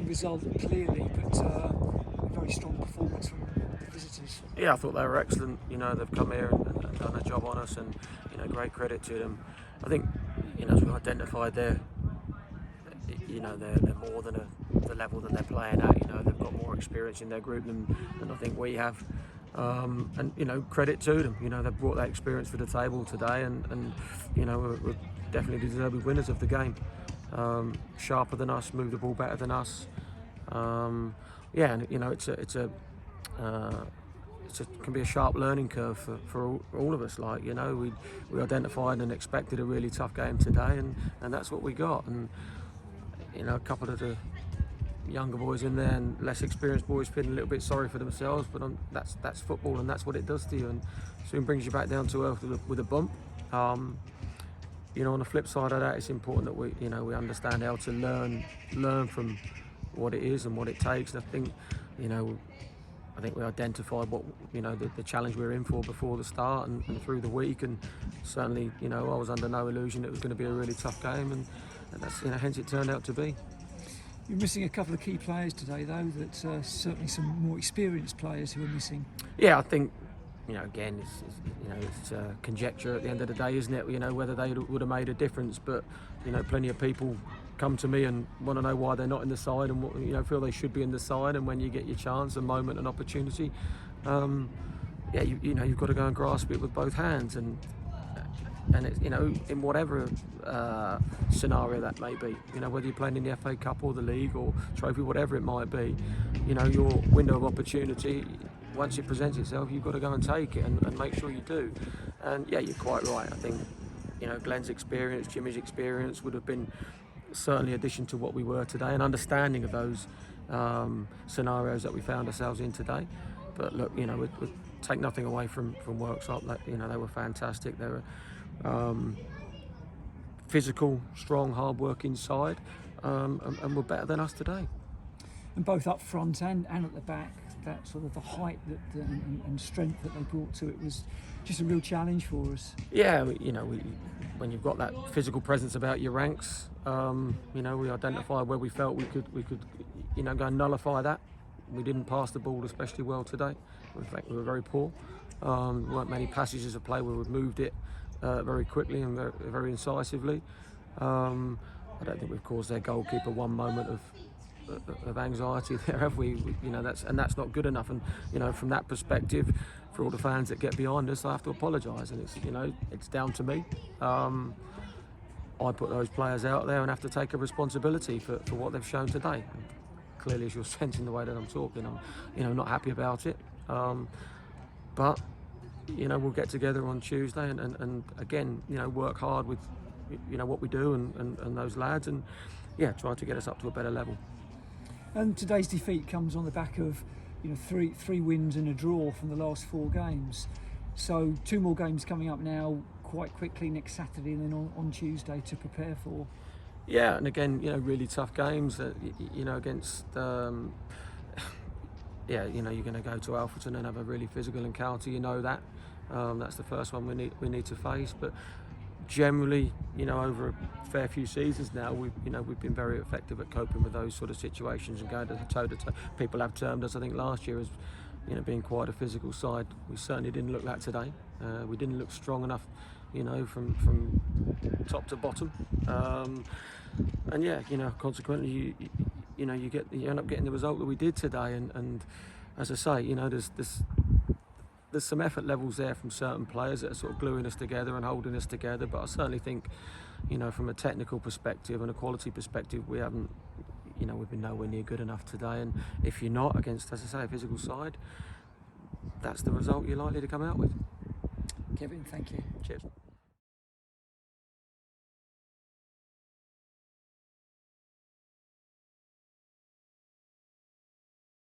result clearly, but a very strong performance from the visitors. Yeah, I thought they were excellent. They've come here and done a job on us, and great credit to them. I think as we identified there, they're more than the level that they're playing at. They've got more experience in their group than I think we have. And credit to them. They've brought that experience to the table today, and we're definitely deserving winners of the game. Sharper than us, move the ball better than us. And it can be a sharp learning curve for all of us. We identified and expected a really tough game today, and that's what we got. And a couple of the younger boys in there and less experienced boys feeling a little bit sorry for themselves, but that's football, and that's what it does to you, and soon brings you back down to earth with a bump. On the flip side of that, it's important that we understand how to learn from what it is and what it takes. And I think we identified what the challenge we were in for before the start and through the week, and certainly I was under no illusion it was going to be a really tough game, and that's hence it turned out to be. You're missing a couple of key players today, though. That certainly some more experienced players who are missing. Yeah, I think again it's conjecture at the end of the day, isn't it? Whether they would have made a difference, but plenty of people come to me and want to know why they're not in the side, and feel they should be in the side. And when you get your chance, a moment, an opportunity, you've got to go and grasp it with both hands, and it's in whatever scenario that may be, whether you're playing in the FA Cup or the league or trophy, whatever it might be, your window of opportunity, once it presents itself, you've got to go and take it and make sure you do. And yeah, you're quite right. I think Glenn's experience, Jimmy's experience would have been certainly addition to what we were today, and understanding of those scenarios that we found ourselves in today. But look, we take nothing away from Worksop. They were fantastic. They were physical, strong, hard-working side, and were better than us today. And both up front and at the back, that sort of the height and strength that they brought to it was just a real challenge for us. Yeah, when you've got that physical presence about your ranks, we identified where we felt we could go and nullify that. We didn't pass the ball especially well today. In fact, we were very poor. There weren't many passages of play where we've moved it very quickly and very incisively. I don't think we've caused their goalkeeper one moment of anxiety there, have we? That's not good enough. And from that perspective, for all the fans that get behind us, I have to apologise, and it's down to me. I put those players out there and have to take a responsibility for what they've shown today. And clearly, as you're sensing the way that I'm talking, I'm not happy about it. But we'll get together on Tuesday and again work hard with what we do and those lads, and try to get us up to a better level. And today's defeat comes on the back of three wins and a draw from the last 4 games. So 2 more games coming up now quite quickly next Saturday, and then on Tuesday to prepare for. Yeah, and again really tough games. Against you're going to go to Alfreton and have a really physical encounter. That that's the first one we need to face. But generally, over a fair few seasons now, we've been very effective at coping with those sort of situations and going toe to toe. People have termed us, I think, last year as being quite a physical side. We certainly didn't look that today. We didn't look strong enough, from top to bottom. Consequently, you end up getting the result that we did today. And as I say, there's some effort levels there from certain players that are sort of gluing us together and holding us together. But I certainly think, from a technical perspective and a quality perspective, we haven't, we've been nowhere near good enough today. And if you're not against, as I say, a physical side, that's the result you're likely to come out with. Kevin, thank you. Cheers.